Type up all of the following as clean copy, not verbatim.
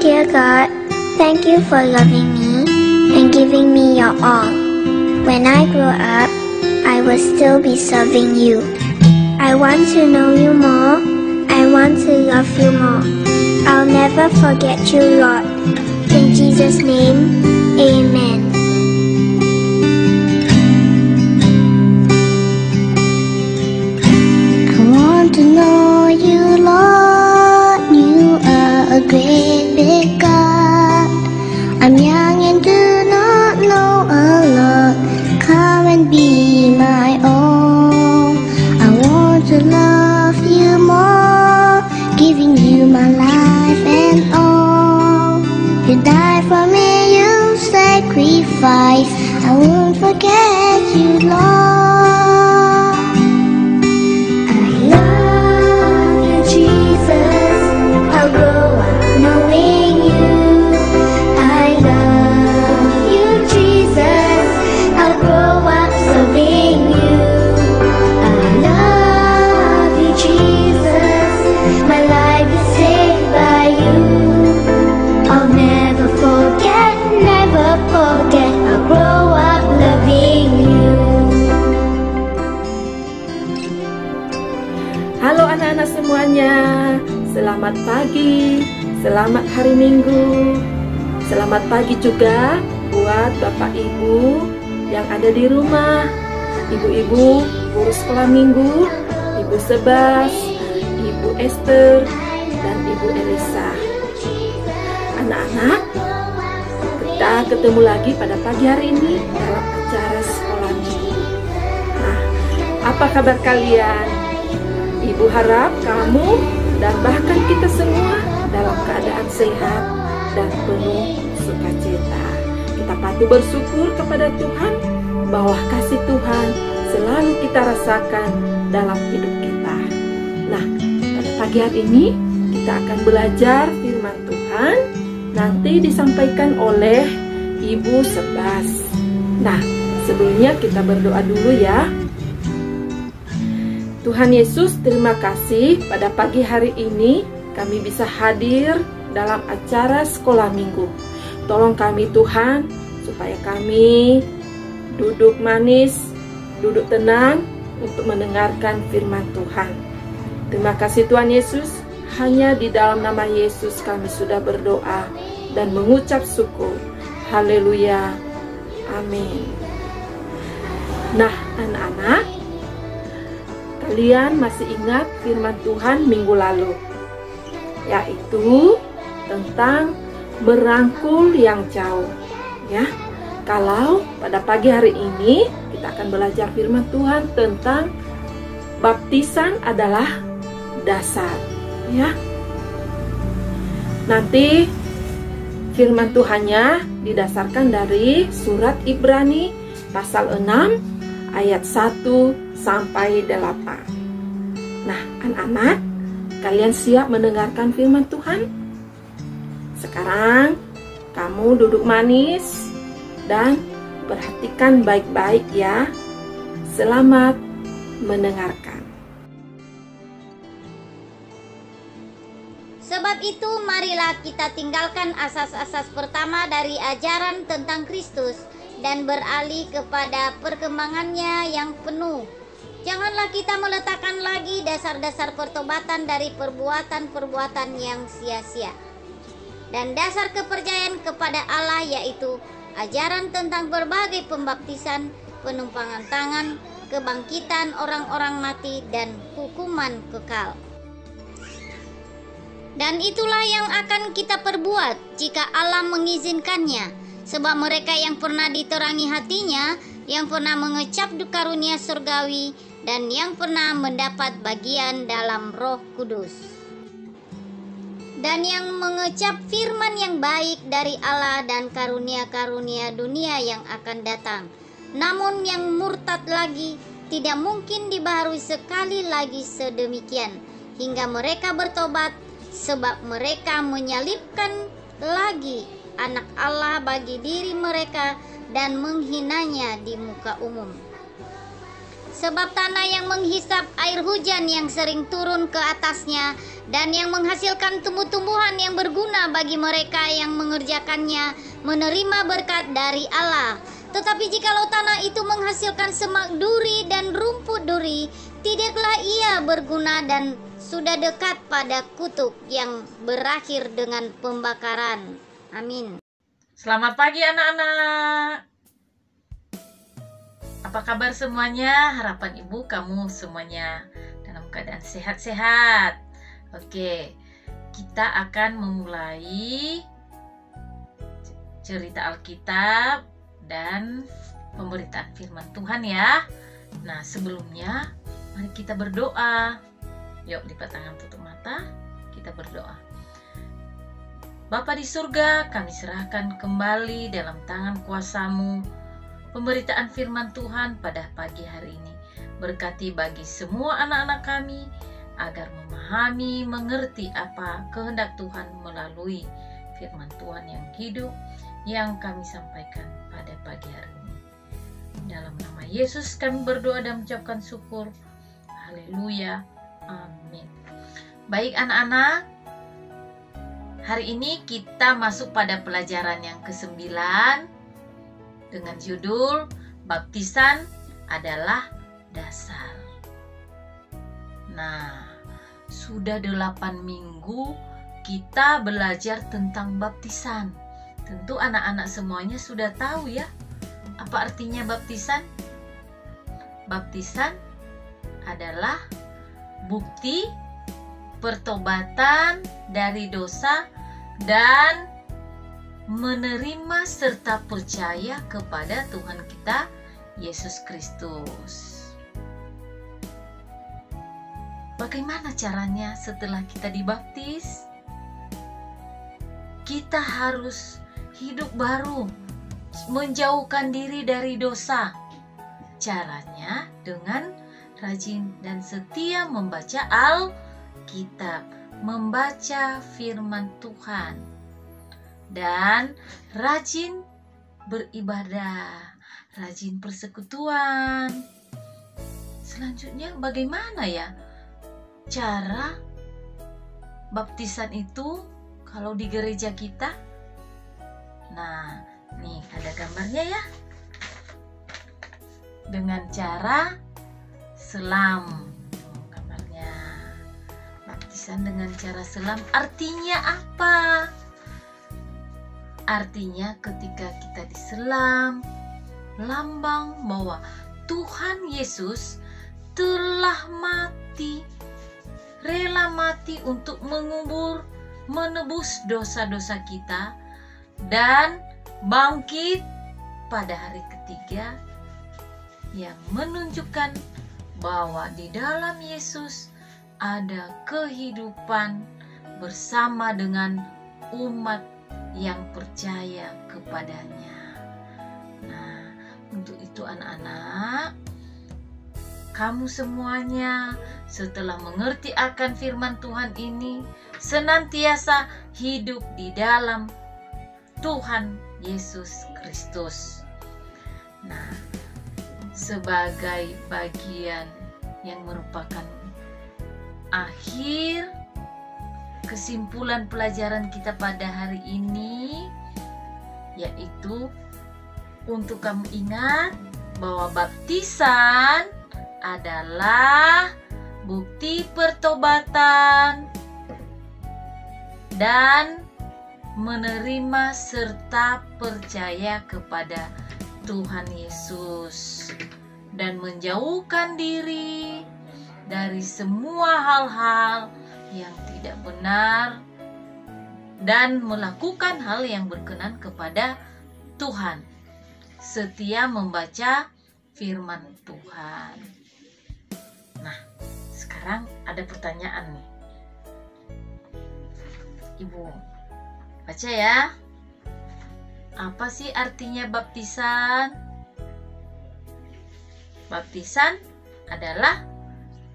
dear God, thank you for loving me and giving me your all. When I grow up, I will still be serving you. I want to know you more. I want to love you more. I'll never forget you, Lord. In Jesus' name, amen. I want to know you, Lord. You are a great big God. I'm young and do not know a lot. Come and be my own. I want to love you more, giving you my life and all. You died for me, you sacrifice. I won't forget you, Lord. I love you, Jesus. I'll grow up knowing you. I love you, Jesus. I'll grow up serving you. I love you, Jesus. My life is saved by you. I'll never forget, never forget. I'll grow up loving you. Halo anak-anak semuanya, selamat pagi, selamat hari Minggu. Selamat pagi juga buat Bapak Ibu yang ada di rumah, ibu-ibu guru sekolah minggu, Ibu Sebas, Ibu Esther, dan Ibu Elisa. Anak-anak, kita ketemu lagi pada pagi hari ini dalam acara sekolah minggu. Nah, apa kabar kalian? Ibu harap kamu dan bahkan kita semua dalam keadaan sehat dan penuh sukacita. Kita patut bersyukur kepada Tuhan bahwa kasih Tuhan selalu kita rasakan dalam hidup kita. Nah, pada pagi hari ini kita akan belajar firman Tuhan, nanti disampaikan oleh Ibu Sebas. Nah, sebelumnya kita berdoa dulu ya. Tuhan Yesus, terima kasih pada pagi hari ini kami bisa hadir dalam acara sekolah minggu. Tolong kami Tuhan, supaya kami duduk manis, duduk tenang untuk mendengarkan firman Tuhan. Terima kasih Tuhan Yesus, hanya di dalam nama Yesus kami sudah berdoa dan mengucap syukur. Haleluya, amin. Nah anak-anak, kalian masih ingat firman Tuhan minggu lalu, yaitu tentang merangkul yang jauh. Ya, kalau pada pagi hari ini kita akan belajar firman Tuhan tentang baptisan adalah dasar. Ya, nanti firman Tuhannya didasarkan dari surat Ibrani pasal 6 ayat 1 sampai 8. Nah, anak-anak, kalian siap mendengarkan firman Tuhan? Sekarang kamu duduk manis dan perhatikan baik-baik ya. Selamat mendengarkan. Sebab itu marilah kita tinggalkan asas-asas pertama dari ajaran tentang Kristus dan beralih kepada perkembangannya yang penuh. Janganlah kita meletakkan lagi dasar-dasar pertobatan dari perbuatan-perbuatan yang sia-sia. Dan dasar kepercayaan kepada Allah, yaitu ajaran tentang berbagai pembaptisan, penumpangan tangan, kebangkitan orang-orang mati, dan hukuman kekal. Dan itulah yang akan kita perbuat jika Allah mengizinkannya, sebab mereka yang pernah diterangi hatinya, yang pernah mengecap karunia surgawi, dan yang pernah mendapat bagian dalam Roh Kudus, dan yang mengecap firman yang baik dari Allah dan karunia-karunia dunia yang akan datang. Namun yang murtad lagi tidak mungkin dibaharui sekali lagi sedemikian, hingga mereka bertobat, sebab mereka menyalibkan lagi anak Allah bagi diri mereka dan menghinanya di muka umum. sebab tanah yang menghisap air hujan yang sering turun ke atasnya dan yang menghasilkan tumbuh-tumbuhan yang berguna bagi mereka yang mengerjakannya menerima berkat dari Allah. Tetapi jikalau tanah itu menghasilkan semak duri dan rumput duri, tidaklah ia berguna dan sudah dekat pada kutuk yang berakhir dengan pembakaran. Amin. Selamat pagi anak-anak. Apa kabar semuanya? Harapan ibu kamu semuanya dalam keadaan sehat-sehat. Oke, kita akan memulai cerita Alkitab dan pemberitaan firman Tuhan ya. Nah, sebelumnya mari kita berdoa. Yuk, lipat tangan, tutup mata, kita berdoa. Bapa di surga, kami serahkan kembali dalam tangan kuasa-Mu pemberitaan firman Tuhan pada pagi hari ini. Berkati bagi semua anak-anak kami agar memahami, mengerti apa kehendak Tuhan melalui firman Tuhan yang hidup yang kami sampaikan pada pagi hari ini. Dalam nama Yesus kami berdoa dan mengucapkan syukur. Haleluya. Amin. Baik anak-anak, hari ini kita masuk pada pelajaran yang ke-9 dengan judul Baptisan adalah Dasar. Nah, sudah 8 minggu kita belajar tentang baptisan. Tentu anak-anak semuanya sudah tahu ya, apa artinya baptisan? Baptisan adalah bukti pertobatan dari dosa dan menerima serta percaya kepada Tuhan kita Yesus Kristus. Bagaimana caranya setelah kita dibaptis? Kita harus hidup baru, menjauhkan diri dari dosa. Caranya dengan rajin dan setia membaca Alkitab, membaca firman Tuhan, dan rajin beribadah, rajin persekutuan. Selanjutnya bagaimana ya cara baptisan itu kalau di gereja kita? Nah, nih ada gambarnya ya. Dengan cara selam. Gambarnya. Baptisan dengan cara selam artinya apa? Artinya ketika kita diselam, lambang bahwa Tuhan Yesus telah mati, rela mati untuk menebus dosa-dosa kita, dan bangkit pada hari ketiga, yang menunjukkan bahwa di dalam Yesus ada kehidupan bersama dengan umat yang percaya kepadanya. Nah, untuk itu anak-anak, kamu semuanya setelah mengerti akan firman Tuhan ini, senantiasa hidup di dalam Tuhan Yesus Kristus. Nah, sebagai bagian yang merupakan akhir kesimpulan pelajaran kita pada hari ini, yaitu untuk kamu ingat bahwa baptisan adalah bukti pertobatan dan menerima serta percaya kepada Tuhan Yesus dan menjauhkan diri dari semua hal-hal yang tidak benar dan melakukan hal yang berkenan kepada Tuhan, setia membaca firman Tuhan. Nah, sekarang ada pertanyaan nih. Ibu, baca ya. Apa sih artinya baptisan? Baptisan adalah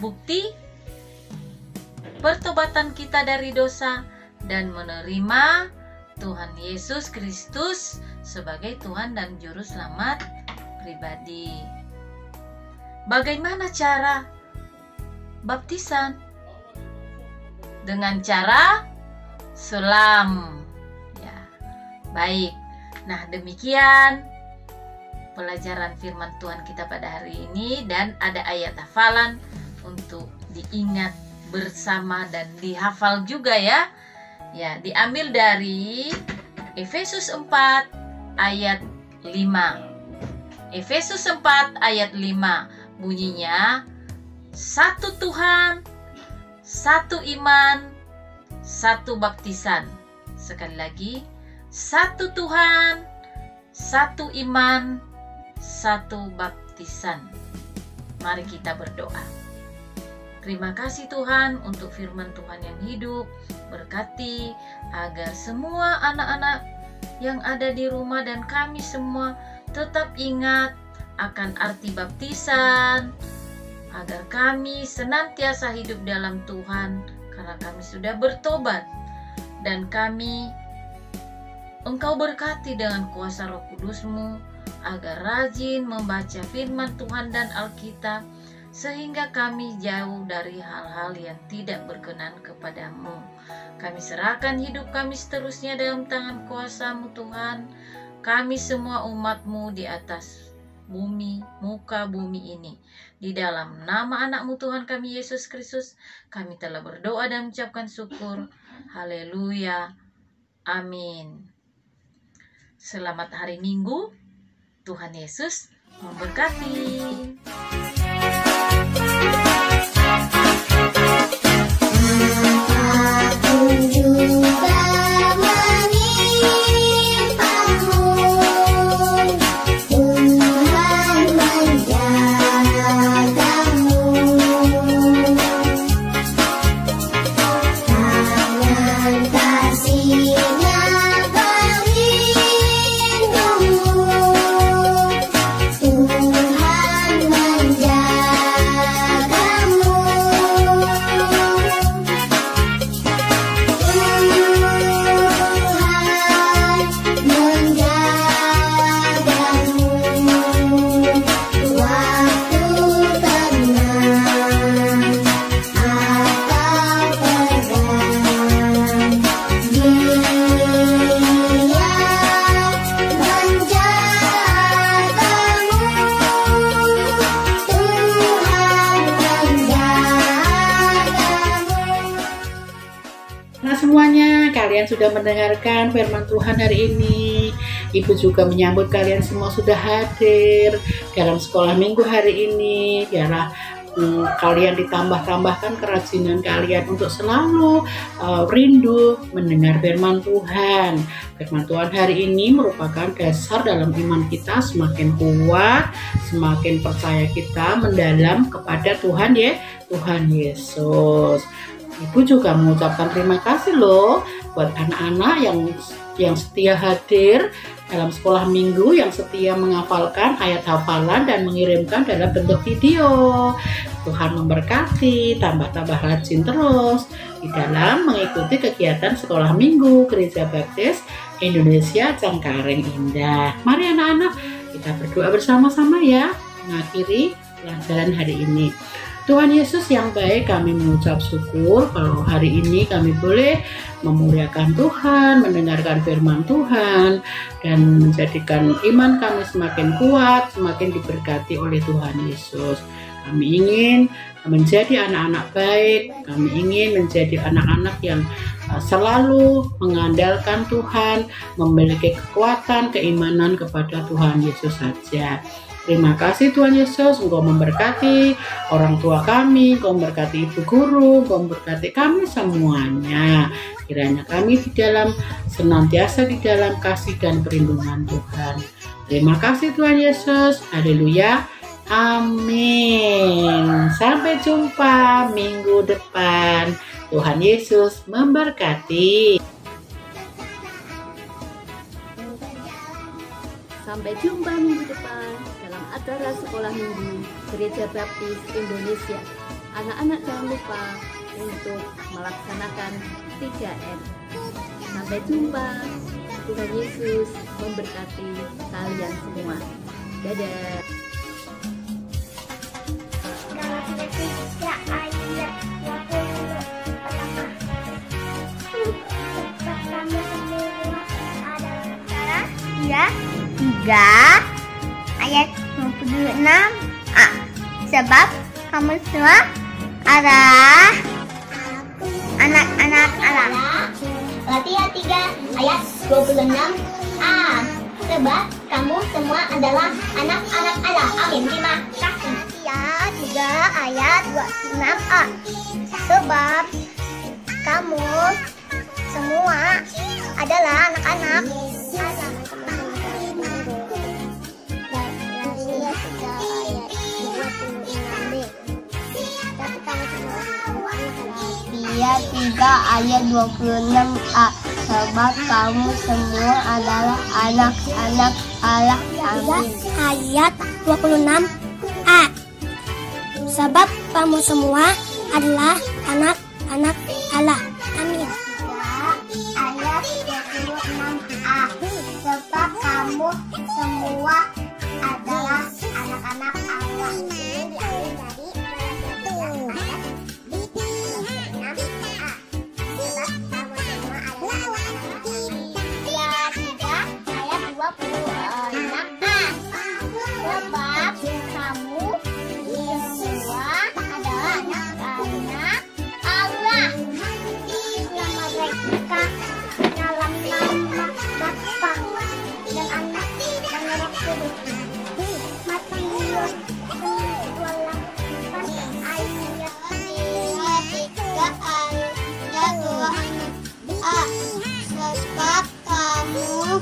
bukti pertobatan kita dari dosa dan menerima Tuhan Yesus Kristus sebagai Tuhan dan Juru Selamat pribadi. Bagaimana cara baptisan? Dengan cara selam. Ya, baik. Nah, demikian pelajaran firman Tuhan kita pada hari ini, dan ada ayat hafalan untuk diingat bersama dan dihafal juga ya. Ya, diambil dari Efesus 4 ayat 5. Efesus 4 ayat 5 bunyinya, satu Tuhan, satu iman, satu baptisan. Sekali lagi, satu Tuhan, satu iman, satu baptisan. Mari kita berdoa. Terima kasih Tuhan untuk firman Tuhan yang hidup. Berkati agar semua anak-anak yang ada di rumah dan kami semua tetap ingat akan arti baptisan, agar kami senantiasa hidup dalam Tuhan, karena kami sudah bertobat, dan kami Engkau berkati dengan kuasa Roh Kudus-Mu agar rajin membaca firman Tuhan dan Alkitab, sehingga kami jauh dari hal-hal yang tidak berkenan kepadamu. Kami serahkan hidup kami seterusnya dalam tangan kuasa-Mu Tuhan. Kami semua umat-Mu di atas bumi, muka bumi ini. Di dalam nama anak-Mu Tuhan kami Yesus Kristus, kami telah berdoa dan mengucapkan syukur. Haleluya. Amin. Selamat hari Minggu. Tuhan Yesus memberkati. Semuanya, kalian sudah mendengarkan firman Tuhan hari ini. Ibu juga menyambut kalian semua sudah hadir dalam sekolah minggu hari ini. Biarlah kalian ditambah-tambahkan kerajinan kalian untuk selalu rindu mendengar firman Tuhan. Firman Tuhan hari ini merupakan dasar dalam iman kita, semakin kuat, semakin percaya kita mendalam kepada Tuhan ya, Tuhan Yesus. Ibu juga mengucapkan terima kasih loh buat anak-anak yang setia hadir dalam sekolah minggu, yang setia menghafalkan ayat hafalan dan mengirimkan dalam bentuk video. Tuhan memberkati, tambah-tambah rajin terus di dalam mengikuti kegiatan sekolah minggu Gereja Baptis Indonesia Cengkareng Indah. Mari anak-anak, kita berdoa bersama-sama ya, mengakhiri pelajaran hari ini. Tuhan Yesus yang baik, kami mengucap syukur kalau hari ini kami boleh memuliakan Tuhan, mendengarkan firman Tuhan, dan menjadikan iman kami semakin kuat, semakin diberkati oleh Tuhan Yesus. Kami ingin menjadi anak-anak baik, kami ingin menjadi anak-anak yang selalu mengandalkan Tuhan, memiliki kekuatan, keimanan kepada Tuhan Yesus saja. Terima kasih Tuhan Yesus, Engkau memberkati orang tua kami, Engkau memberkati ibu guru, Engkau memberkati kami semuanya. Kiranya kami senantiasa di dalam kasih dan perlindungan Tuhan. Terima kasih Tuhan Yesus, haleluya, amin. Sampai jumpa minggu depan. Tuhan Yesus memberkati. Sampai jumpa minggu depan dalam acara sekolah minggu Gereja Baptis Indonesia. Anak-anak jangan lupa untuk melaksanakan 3M. Sampai jumpa. Tuhan Yesus memberkati kalian semua. Dadah. 3 ayat 20 pertama. Sebab kamu semua adalah saudara. Ya, 3 ayat 26a. Sebab kamu semua adalah anak-anak Allah. Galatia 3 ayat 26a. Sebab kamu semua adalah anak-anak Allah. Amin. Terima kasih. Galatia 3 ayat 26a. Sebab kamu semua adalah anak-anak Allah. Galatia 3 ayat 26b. Tapi kamu semua Galatia 3 ayat 26a. Sebab kamu semua adalah anak-anak Allah. Amin. Ayat 26a. Sebab kamu semua adalah anak-anak Allah. Amin. Ayat 26a. Sebab kamu semua adalah anak-anak Allah. Sebab kamu